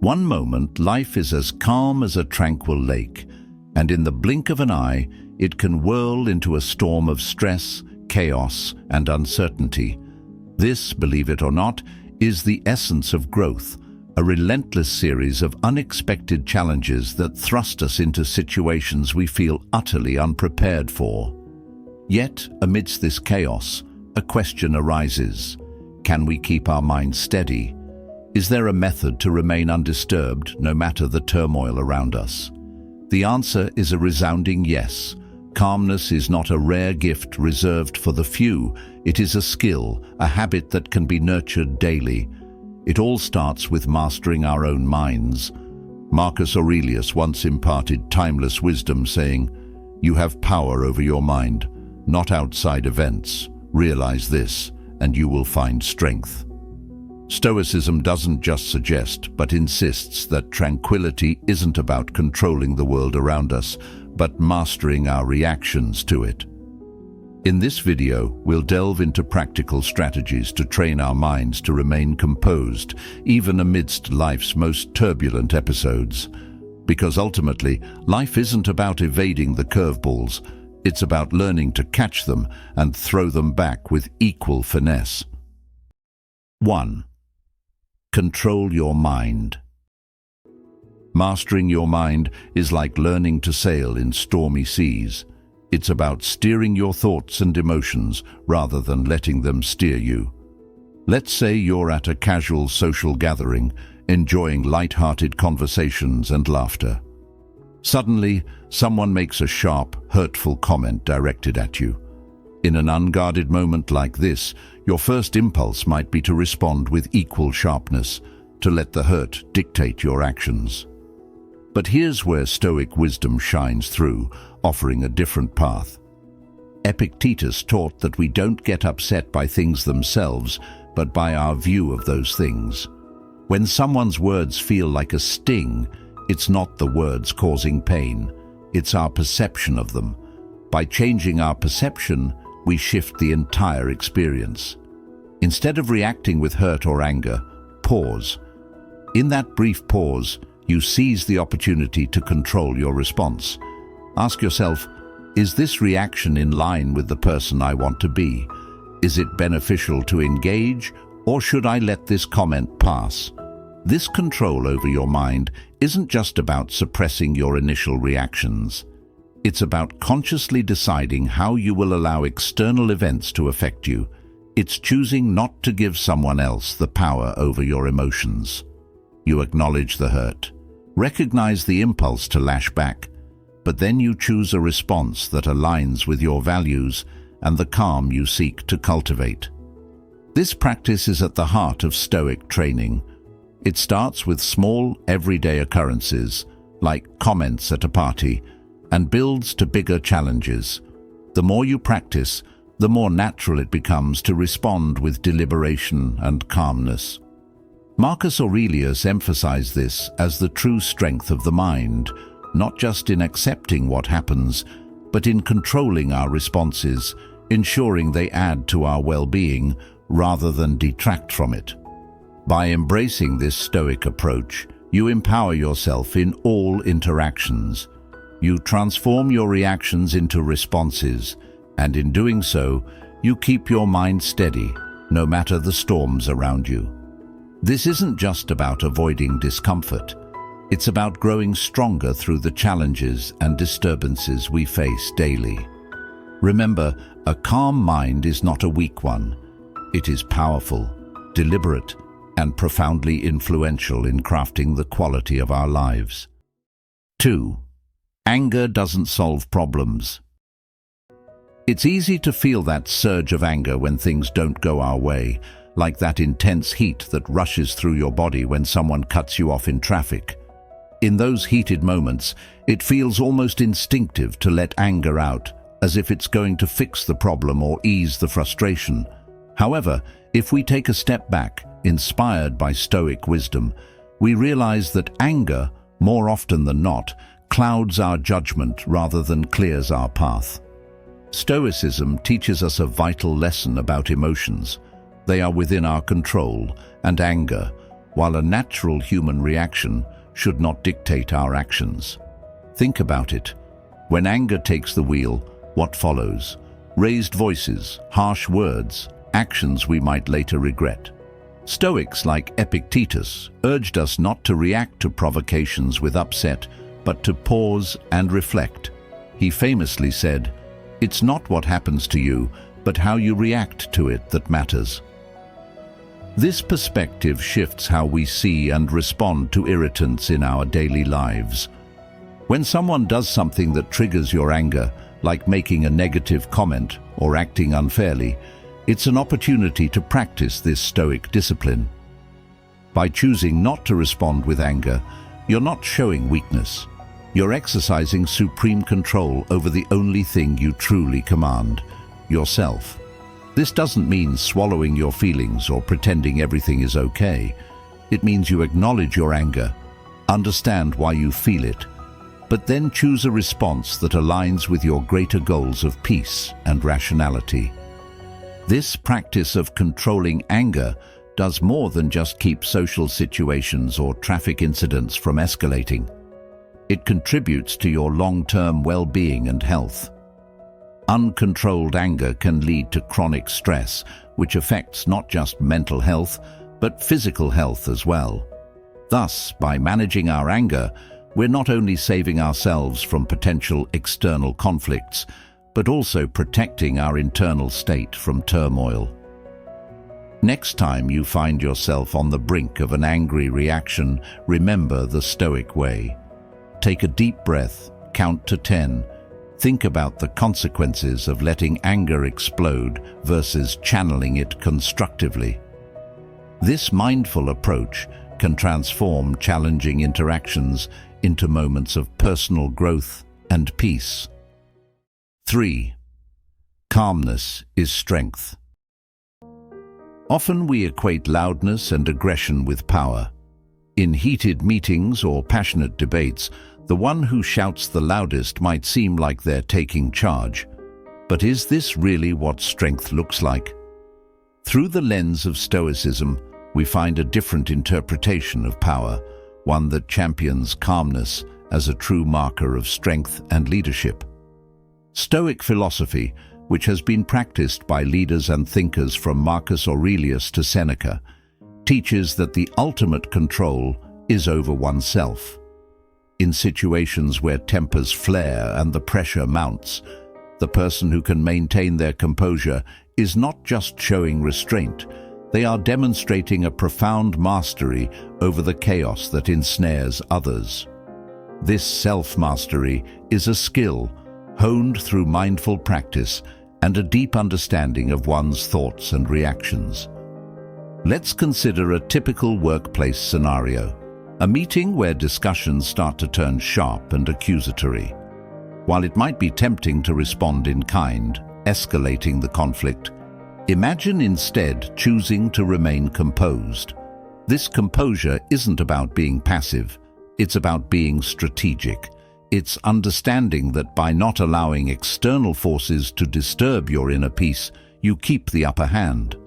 One moment, life is as calm as a tranquil lake, and in the blink of an eye, it can whirl into a storm of stress, chaos, and uncertainty. This, believe it or not, is the essence of growth, a relentless series of unexpected challenges that thrust us into situations we feel utterly unprepared for. Yet, amidst this chaos, a question arises. Can we keep our minds steady? Is there a method to remain undisturbed no matter the turmoil around us? The answer is a resounding yes. Calmness is not a rare gift reserved for the few. It is a skill, a habit that can be nurtured daily. It all starts with mastering our own minds. Marcus Aurelius once imparted timeless wisdom, saying, "You have power over your mind, not outside events. Realize this, and you will find strength." Stoicism doesn't just suggest, but insists that tranquility isn't about controlling the world around us, but mastering our reactions to it. In this video, we'll delve into practical strategies to train our minds to remain composed, even amidst life's most turbulent episodes. Because ultimately, life isn't about evading the curveballs, it's about learning to catch them and throw them back with equal finesse. 1. Control your mind. Mastering your mind is like learning to sail in stormy seas. It's about steering your thoughts and emotions rather than letting them steer you. Let's say you're at a casual social gathering, enjoying light-hearted conversations and laughter. Suddenly, someone makes a sharp, hurtful comment directed at you. In an unguarded moment like this, your first impulse might be to respond with equal sharpness, to let the hurt dictate your actions. But here's where Stoic wisdom shines through, offering a different path. Epictetus taught that we don't get upset by things themselves, but by our view of those things. When someone's words feel like a sting, it's not the words causing pain, it's our perception of them. By changing our perception, we shift the entire experience. Instead of reacting with hurt or anger, pause. In that brief pause, you seize the opportunity to control your response. Ask yourself, is this reaction in line with the person I want to be? Is it beneficial to engage, or should I let this comment pass? This control over your mind isn't just about suppressing your initial reactions. It's about consciously deciding how you will allow external events to affect you. It's choosing not to give someone else the power over your emotions. You acknowledge the hurt, recognize the impulse to lash back, but then you choose a response that aligns with your values and the calm you seek to cultivate. This practice is at the heart of Stoic training. It starts with small, everyday occurrences, like comments at a party, and builds to bigger challenges. The more you practice, the more natural it becomes to respond with deliberation and calmness. Marcus Aurelius emphasized this as the true strength of the mind, not just in accepting what happens, but in controlling our responses, ensuring they add to our well-being rather than detract from it. By embracing this Stoic approach, you empower yourself in all interactions. You transform your reactions into responses, and in doing so, you keep your mind steady, no matter the storms around you. This isn't just about avoiding discomfort. It's about growing stronger through the challenges and disturbances we face daily. Remember, a calm mind is not a weak one. It is powerful, deliberate, and profoundly influential in crafting the quality of our lives. 2. Anger doesn't solve problems. It's easy to feel that surge of anger when things don't go our way, like that intense heat that rushes through your body when someone cuts you off in traffic. In those heated moments, it feels almost instinctive to let anger out, as if it's going to fix the problem or ease the frustration. However, if we take a step back, inspired by Stoic wisdom, we realize that anger, more often than not, clouds our judgment rather than clears our path. Stoicism teaches us a vital lesson about emotions. They are within our control, and anger, while a natural human reaction should not dictate our actions. Think about it. When anger takes the wheel, what follows? Raised voices, harsh words, actions we might later regret. Stoics like Epictetus urged us not to react to provocations with upset, but to pause and reflect. He famously said, "It's not what happens to you, but how you react to it that matters." This perspective shifts how we see and respond to irritants in our daily lives. When someone does something that triggers your anger, like making a negative comment or acting unfairly, it's an opportunity to practice this Stoic discipline. By choosing not to respond with anger, you're not showing weakness. You're exercising supreme control over the only thing you truly command, yourself. This doesn't mean swallowing your feelings or pretending everything is okay. It means you acknowledge your anger, understand why you feel it, but then choose a response that aligns with your greater goals of peace and rationality. This practice of controlling anger does more than just keep social situations or traffic incidents from escalating. It contributes to your long-term well-being and health. Uncontrolled anger can lead to chronic stress, which affects not just mental health, but physical health as well. Thus, by managing our anger, we're not only saving ourselves from potential external conflicts, but also protecting our internal state from turmoil. Next time you find yourself on the brink of an angry reaction, remember the Stoic way. Take a deep breath, count to 10. Think about the consequences of letting anger explode versus channeling it constructively. This mindful approach can transform challenging interactions into moments of personal growth and peace. 3. Calmness is strength. Often we equate loudness and aggression with power. In heated meetings or passionate debates, the one who shouts the loudest might seem like they're taking charge. But is this really what strength looks like? Through the lens of Stoicism, we find a different interpretation of power, one that champions calmness as a true marker of strength and leadership. Stoic philosophy, which has been practiced by leaders and thinkers from Marcus Aurelius to Seneca, teaches that the ultimate control is over oneself. In situations where tempers flare and the pressure mounts, the person who can maintain their composure is not just showing restraint, they are demonstrating a profound mastery over the chaos that ensnares others. This self-mastery is a skill honed through mindful practice and a deep understanding of one's thoughts and reactions. Let's consider a typical workplace scenario, a meeting where discussions start to turn sharp and accusatory. While it might be tempting to respond in kind, escalating the conflict, imagine instead choosing to remain composed. This composure isn't about being passive, it's about being strategic. It's understanding that by not allowing external forces to disturb your inner peace, you keep the upper hand.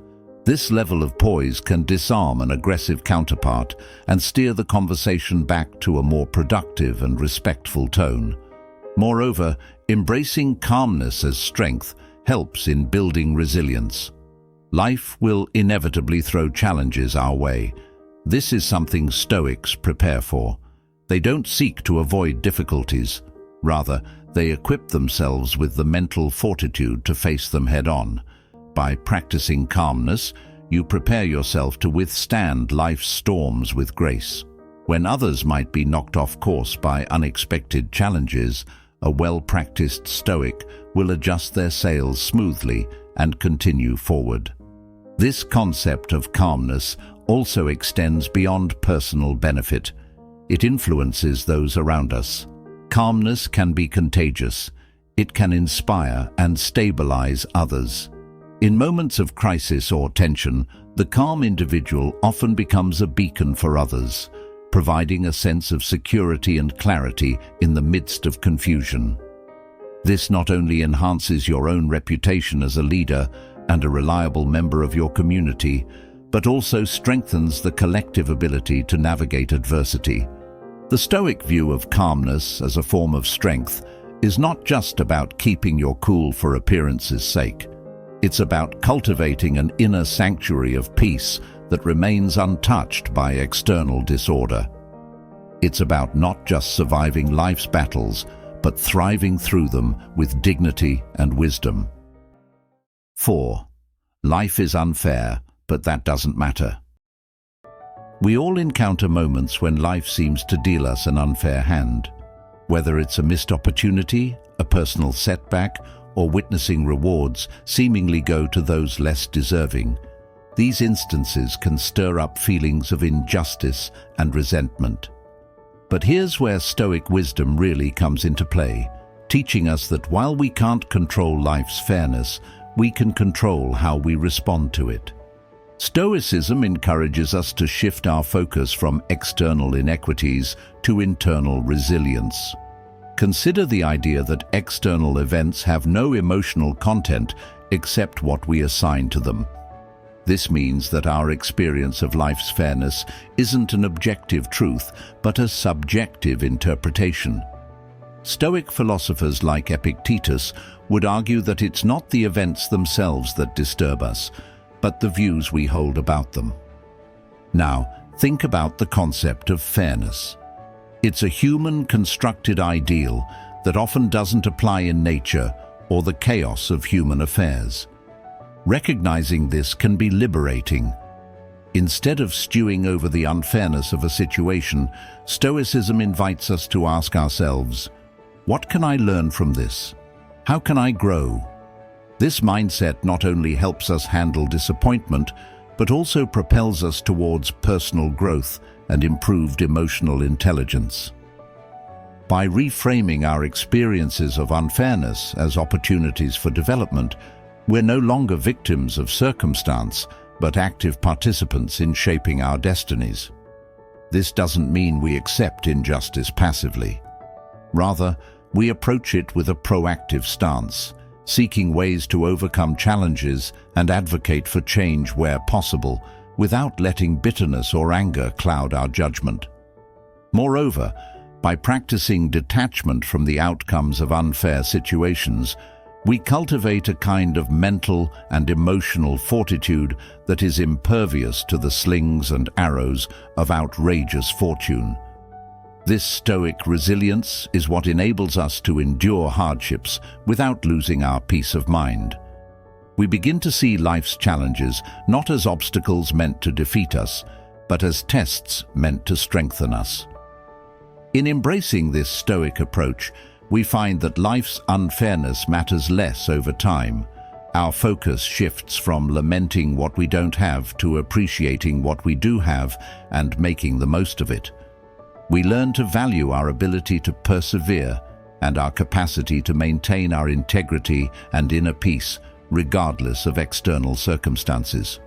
This level of poise can disarm an aggressive counterpart and steer the conversation back to a more productive and respectful tone. Moreover, embracing calmness as strength helps in building resilience. Life will inevitably throw challenges our way. This is something Stoics prepare for. They don't seek to avoid difficulties. Rather, they equip themselves with the mental fortitude to face them head-on. By practicing calmness, you prepare yourself to withstand life's storms with grace. When others might be knocked off course by unexpected challenges, a well-practiced Stoic will adjust their sails smoothly and continue forward. This concept of calmness also extends beyond personal benefit. It influences those around us. Calmness can be contagious. It can inspire and stabilize others. In moments of crisis or tension, the calm individual often becomes a beacon for others, providing a sense of security and clarity in the midst of confusion. This not only enhances your own reputation as a leader and a reliable member of your community, but also strengthens the collective ability to navigate adversity. The Stoic view of calmness as a form of strength is not just about keeping your cool for appearance's sake. It's about cultivating an inner sanctuary of peace that remains untouched by external disorder. It's about not just surviving life's battles, but thriving through them with dignity and wisdom. 4. Life is unfair, but that doesn't matter. We all encounter moments when life seems to deal us an unfair hand. Whether it's a missed opportunity, a personal setback, or witnessing rewards seemingly go to those less deserving, these instances can stir up feelings of injustice and resentment. But here's where Stoic wisdom really comes into play, teaching us that while we can't control life's fairness, we can control how we respond to it. Stoicism encourages us to shift our focus from external inequities to internal resilience. Consider the idea that external events have no emotional content except what we assign to them. This means that our experience of life's fairness isn't an objective truth, but a subjective interpretation. Stoic philosophers like Epictetus would argue that it's not the events themselves that disturb us, but the views we hold about them. Now, think about the concept of fairness. It's a human-constructed ideal that often doesn't apply in nature or the chaos of human affairs. Recognizing this can be liberating. Instead of stewing over the unfairness of a situation, Stoicism invites us to ask ourselves, what can I learn from this? How can I grow? This mindset not only helps us handle disappointment, but also propels us towards personal growth and improved emotional intelligence. By reframing our experiences of unfairness as opportunities for development, we're no longer victims of circumstance, but active participants in shaping our destinies. This doesn't mean we accept injustice passively. Rather, we approach it with a proactive stance, seeking ways to overcome challenges and advocate for change where possible, without letting bitterness or anger cloud our judgment. Moreover, by practicing detachment from the outcomes of unfair situations, we cultivate a kind of mental and emotional fortitude that is impervious to the slings and arrows of outrageous fortune. This stoic resilience is what enables us to endure hardships without losing our peace of mind. We begin to see life's challenges not as obstacles meant to defeat us, but as tests meant to strengthen us. In embracing this stoic approach, we find that life's unfairness matters less over time. Our focus shifts from lamenting what we don't have to appreciating what we do have and making the most of it. We learn to value our ability to persevere and our capacity to maintain our integrity and inner peace, regardless of external circumstances.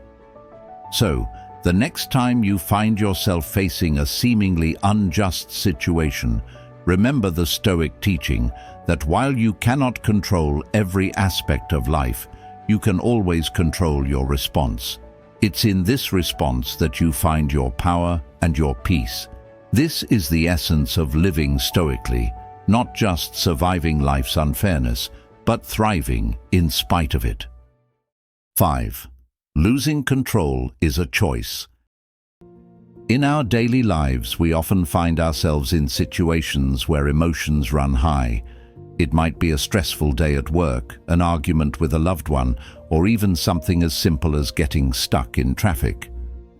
So, the next time you find yourself facing a seemingly unjust situation, remember the Stoic teaching that while you cannot control every aspect of life, you can always control your response. It's in this response that you find your power and your peace. This is the essence of living stoically, not just surviving life's unfairness, but thriving in spite of it. 5. Losing control is a choice. In our daily lives, we often find ourselves in situations where emotions run high. It might be a stressful day at work, an argument with a loved one, or even something as simple as getting stuck in traffic.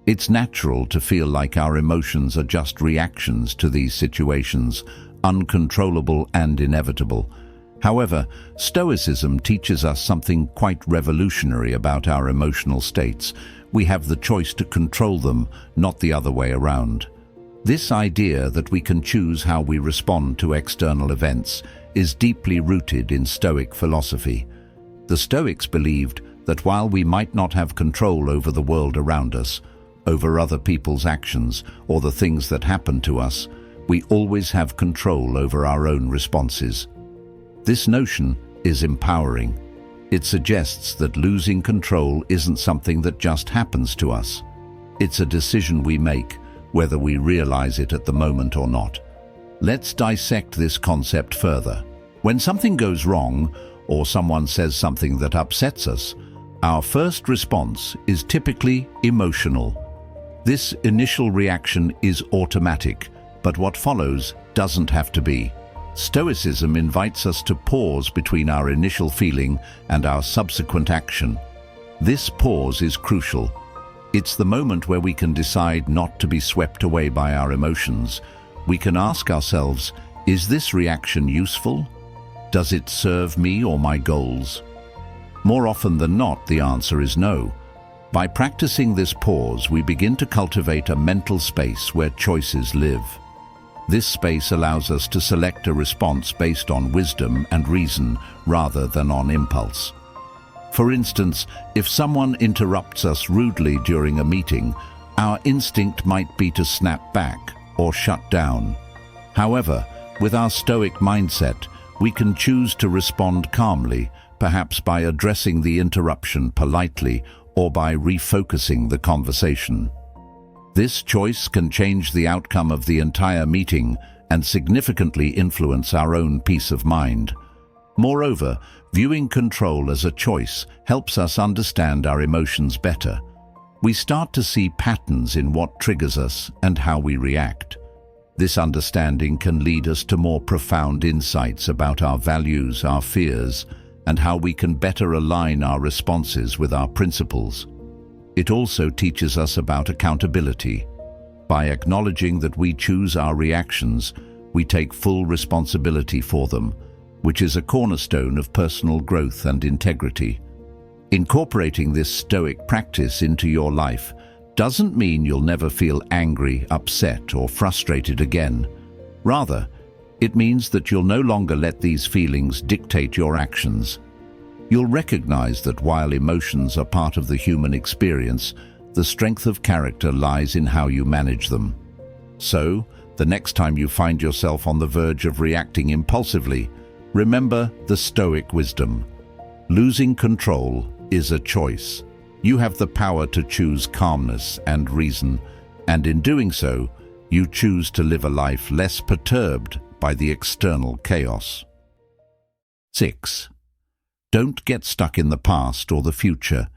It's natural to feel like our emotions are just reactions to these situations, uncontrollable and inevitable. However, Stoicism teaches us something quite revolutionary about our emotional states. We have the choice to control them, not the other way around. This idea that we can choose how we respond to external events is deeply rooted in Stoic philosophy. The Stoics believed that while we might not have control over the world around us, over other people's actions, or the things that happen to us, we always have control over our own responses. This notion is empowering. It suggests that losing control isn't something that just happens to us. It's a decision we make, whether we realize it at the moment or not. Let's dissect this concept further. When something goes wrong, or someone says something that upsets us, our first response is typically emotional. This initial reaction is automatic, but what follows doesn't have to be. Stoicism invites us to pause between our initial feeling and our subsequent action. This pause is crucial. It's the moment where we can decide not to be swept away by our emotions. We can ask ourselves, is this reaction useful? Does it serve me or my goals? More often than not, the answer is no. By practicing this pause, we begin to cultivate a mental space where choices live. This space allows us to select a response based on wisdom and reason rather than on impulse. For instance, if someone interrupts us rudely during a meeting, our instinct might be to snap back or shut down. However, with our Stoic mindset, we can choose to respond calmly, perhaps by addressing the interruption politely or by refocusing the conversation. This choice can change the outcome of the entire meeting and significantly influence our own peace of mind. Moreover, viewing control as a choice helps us understand our emotions better. We start to see patterns in what triggers us and how we react. This understanding can lead us to more profound insights about our values, our fears, and how we can better align our responses with our principles. It also teaches us about accountability. By acknowledging that we choose our reactions, we take full responsibility for them, which is a cornerstone of personal growth and integrity. Incorporating this Stoic practice into your life doesn't mean you'll never feel angry, upset, or frustrated again. Rather, it means that you'll no longer let these feelings dictate your actions. You'll recognize that while emotions are part of the human experience, the strength of character lies in how you manage them. So, the next time you find yourself on the verge of reacting impulsively, remember the Stoic wisdom. Losing control is a choice. You have the power to choose calmness and reason, and in doing so, you choose to live a life less perturbed by the external chaos. 6. Don't get stuck in the past or the future.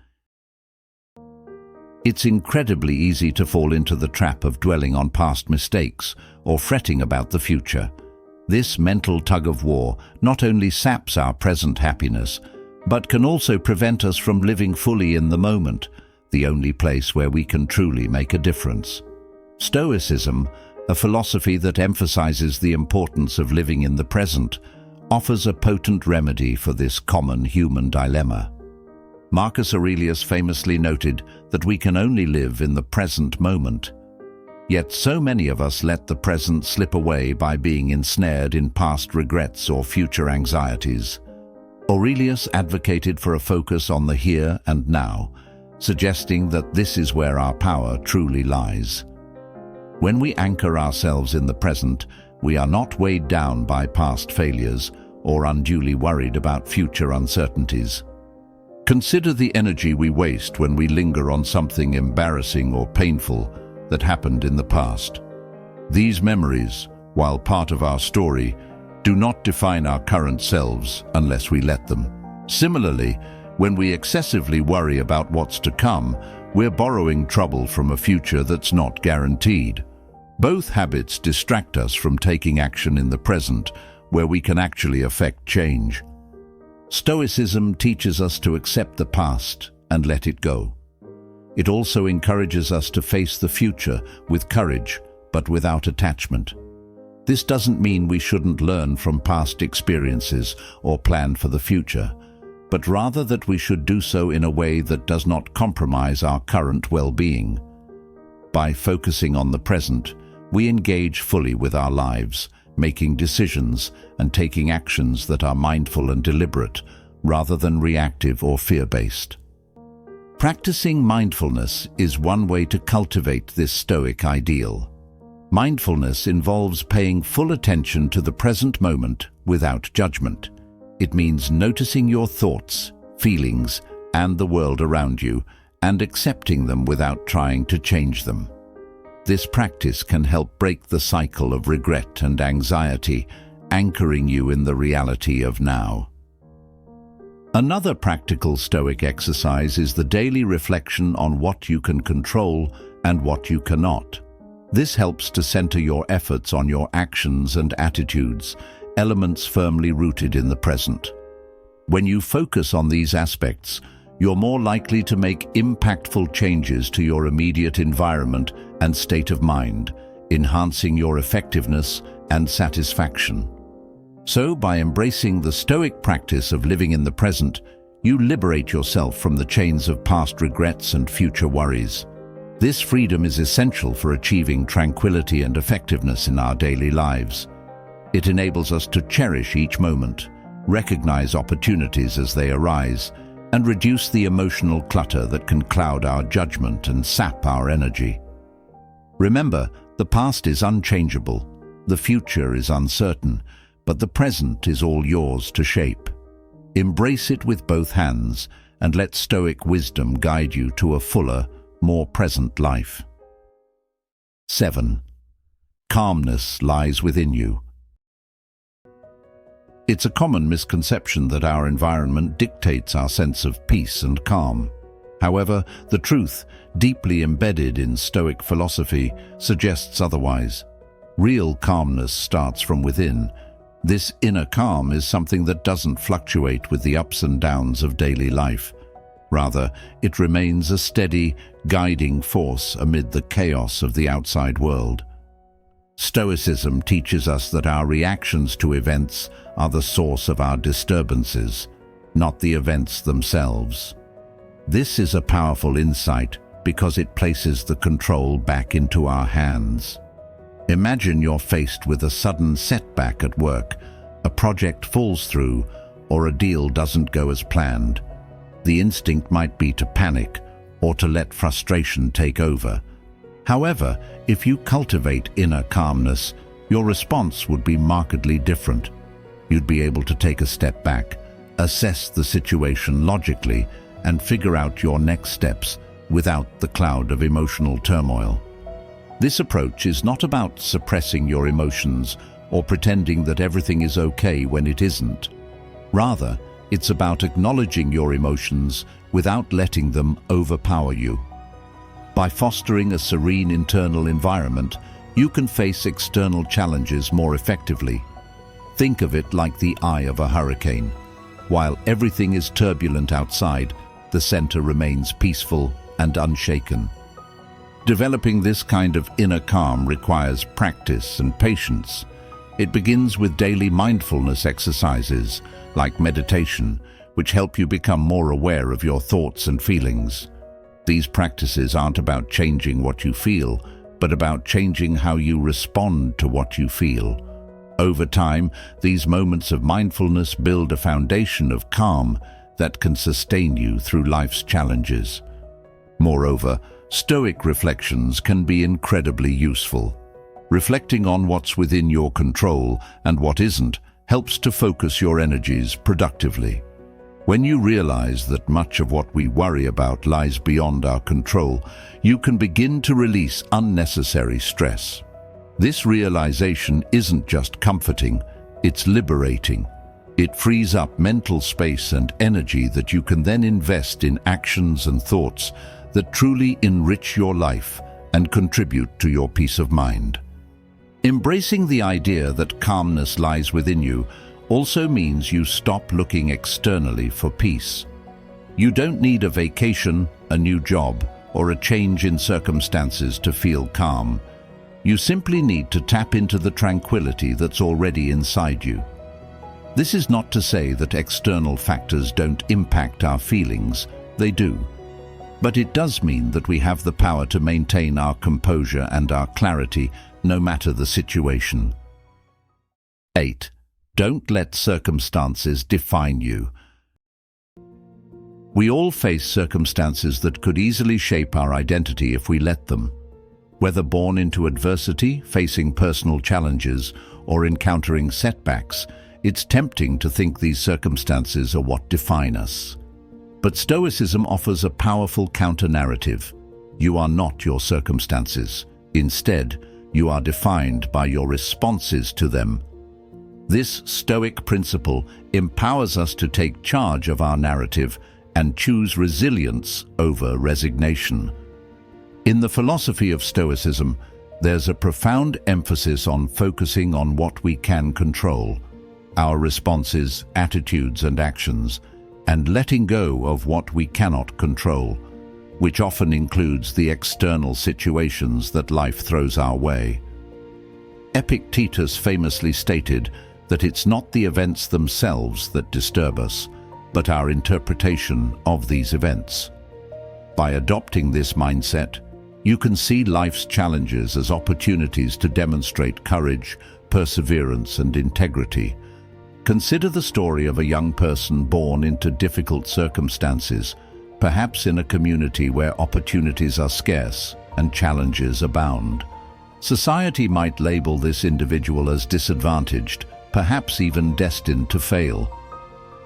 It's incredibly easy to fall into the trap of dwelling on past mistakes or fretting about the future. This mental tug-of-war not only saps our present happiness, but can also prevent us from living fully in the moment, the only place where we can truly make a difference. Stoicism, a philosophy that emphasizes the importance of living in the present, offers a potent remedy for this common human dilemma. Marcus Aurelius famously noted that we can only live in the present moment. Yet so many of us let the present slip away by being ensnared in past regrets or future anxieties. Aurelius advocated for a focus on the here and now, suggesting that this is where our power truly lies. When we anchor ourselves in the present, we are not weighed down by past failures or unduly worried about future uncertainties. Consider the energy we waste when we linger on something embarrassing or painful that happened in the past. These memories, while part of our story, do not define our current selves unless we let them. Similarly, when we excessively worry about what's to come, we're borrowing trouble from a future that's not guaranteed. Both habits distract us from taking action in the present, where we can actually affect change. Stoicism teaches us to accept the past and let it go. It also encourages us to face the future with courage, but without attachment. This doesn't mean we shouldn't learn from past experiences or plan for the future, but rather that we should do so in a way that does not compromise our current well-being. By focusing on the present, we engage fully with our lives, making decisions and taking actions that are mindful and deliberate, rather than reactive or fear-based. Practicing mindfulness is one way to cultivate this Stoic ideal. Mindfulness involves paying full attention to the present moment without judgment. It means noticing your thoughts, feelings, and the world around you, and accepting them without trying to change them. This practice can help break the cycle of regret and anxiety, anchoring you in the reality of now. Another practical Stoic exercise is the daily reflection on what you can control and what you cannot. This helps to center your efforts on your actions and attitudes, elements firmly rooted in the present. When you focus on these aspects, you're more likely to make impactful changes to your immediate environment and state of mind, enhancing your effectiveness and satisfaction. So, by embracing the Stoic practice of living in the present, you liberate yourself from the chains of past regrets and future worries. This freedom is essential for achieving tranquility and effectiveness in our daily lives. It enables us to cherish each moment, recognize opportunities as they arise, and reduce the emotional clutter that can cloud our judgment and sap our energy. Remember, the past is unchangeable, the future is uncertain, but the present is all yours to shape. Embrace it with both hands and let Stoic wisdom guide you to a fuller, more present life. 7. Calmness lies within you. It's a common misconception that our environment dictates our sense of peace and calm. However, the truth, deeply embedded in Stoic philosophy, suggests otherwise. Real calmness starts from within. This inner calm is something that doesn't fluctuate with the ups and downs of daily life. Rather, it remains a steady, guiding force amid the chaos of the outside world. Stoicism teaches us that our reactions to events are the source of our disturbances, not the events themselves. This is a powerful insight because it places the control back into our hands. Imagine you're faced with a sudden setback at work, a project falls through, or a deal doesn't go as planned. The instinct might be to panic or to let frustration take over. However, if you cultivate inner calmness, your response would be markedly different. You'd be able to take a step back, assess the situation logically, and figure out your next steps without the cloud of emotional turmoil. This approach is not about suppressing your emotions or pretending that everything is okay when it isn't. Rather, it's about acknowledging your emotions without letting them overpower you. By fostering a serene internal environment, you can face external challenges more effectively. Think of it like the eye of a hurricane. While everything is turbulent outside, the center remains peaceful and unshaken. Developing this kind of inner calm requires practice and patience. It begins with daily mindfulness exercises, like meditation, which help you become more aware of your thoughts and feelings. These practices aren't about changing what you feel, but about changing how you respond to what you feel. Over time, these moments of mindfulness build a foundation of calm that can sustain you through life's challenges. Moreover, Stoic reflections can be incredibly useful. Reflecting on what's within your control and what isn't helps to focus your energies productively. When you realize that much of what we worry about lies beyond our control, you can begin to release unnecessary stress. This realization isn't just comforting, it's liberating. It frees up mental space and energy that you can then invest in actions and thoughts that truly enrich your life and contribute to your peace of mind. Embracing the idea that calmness lies within you also means you stop looking externally for peace. You don't need a vacation, a new job, or a change in circumstances to feel calm. You simply need to tap into the tranquility that's already inside you. This is not to say that external factors don't impact our feelings, they do. But it does mean that we have the power to maintain our composure and our clarity, no matter the situation. 8. Don't let circumstances define you. We all face circumstances that could easily shape our identity if we let them. Whether born into adversity, facing personal challenges, or encountering setbacks, it's tempting to think these circumstances are what define us. But Stoicism offers a powerful counter-narrative. You are not your circumstances. Instead, you are defined by your responses to them. This Stoic principle empowers us to take charge of our narrative and choose resilience over resignation. In the philosophy of Stoicism, there's a profound emphasis on focusing on what we can control, our responses, attitudes, and actions, and letting go of what we cannot control, which often includes the external situations that life throws our way. Epictetus famously stated that it's not the events themselves that disturb us, but our interpretation of these events. By adopting this mindset, you can see life's challenges as opportunities to demonstrate courage, perseverance, and integrity. Consider the story of a young person born into difficult circumstances, perhaps in a community where opportunities are scarce and challenges abound. Society might label this individual as disadvantaged, perhaps even destined to fail.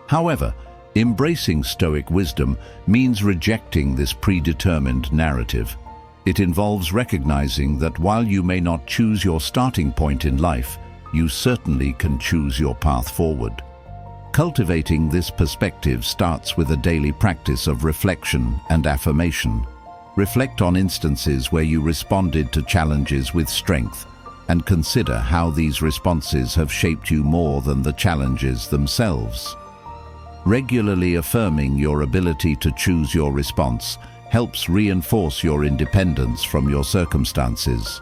However, embracing Stoic wisdom means rejecting this predetermined narrative. It involves recognizing that while you may not choose your starting point in life, you certainly can choose your path forward. Cultivating this perspective starts with a daily practice of reflection and affirmation. Reflect on instances where you responded to challenges with strength, and consider how these responses have shaped you more than the challenges themselves. Regularly affirming your ability to choose your response helps reinforce your independence from your circumstances.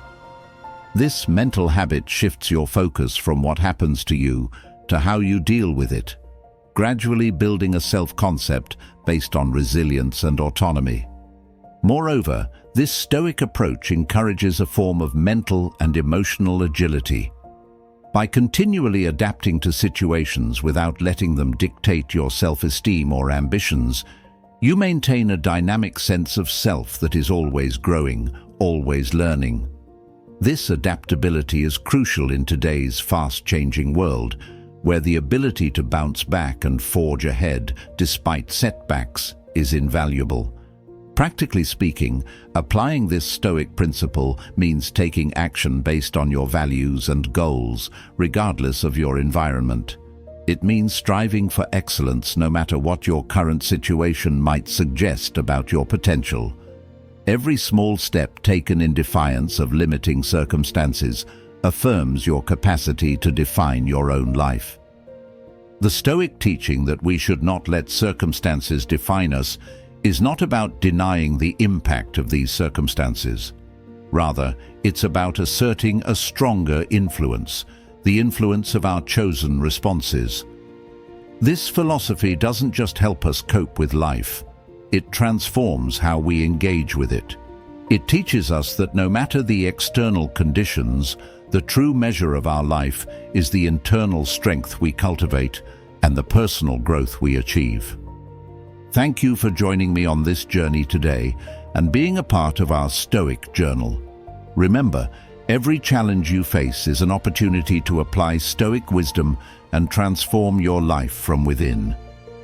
This mental habit shifts your focus from what happens to you to how you deal with it, gradually building a self-concept based on resilience and autonomy. Moreover, this Stoic approach encourages a form of mental and emotional agility. By continually adapting to situations without letting them dictate your self-esteem or ambitions, you maintain a dynamic sense of self that is always growing, always learning. This adaptability is crucial in today's fast-changing world, where the ability to bounce back and forge ahead despite setbacks is invaluable. Practically speaking, applying this Stoic principle means taking action based on your values and goals, regardless of your environment. It means striving for excellence no matter what your current situation might suggest about your potential. Every small step taken in defiance of limiting circumstances affirms your capacity to define your own life. The Stoic teaching that we should not let circumstances define us is not about denying the impact of these circumstances. Rather, it's about asserting a stronger influence, the influence of our chosen responses. This philosophy doesn't just help us cope with life, it transforms how we engage with it. It teaches us that no matter the external conditions, the true measure of our life is the internal strength we cultivate and the personal growth we achieve. Thank you for joining me on this journey today and being a part of our Stoic Journal. Remember, every challenge you face is an opportunity to apply Stoic wisdom and transform your life from within.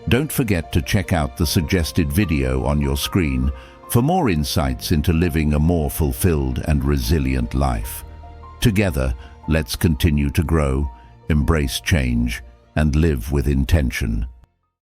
Don't forget to check out the suggested video on your screen for more insights into living a more fulfilled and resilient life. Together, let's continue to grow, embrace change, and live with intention.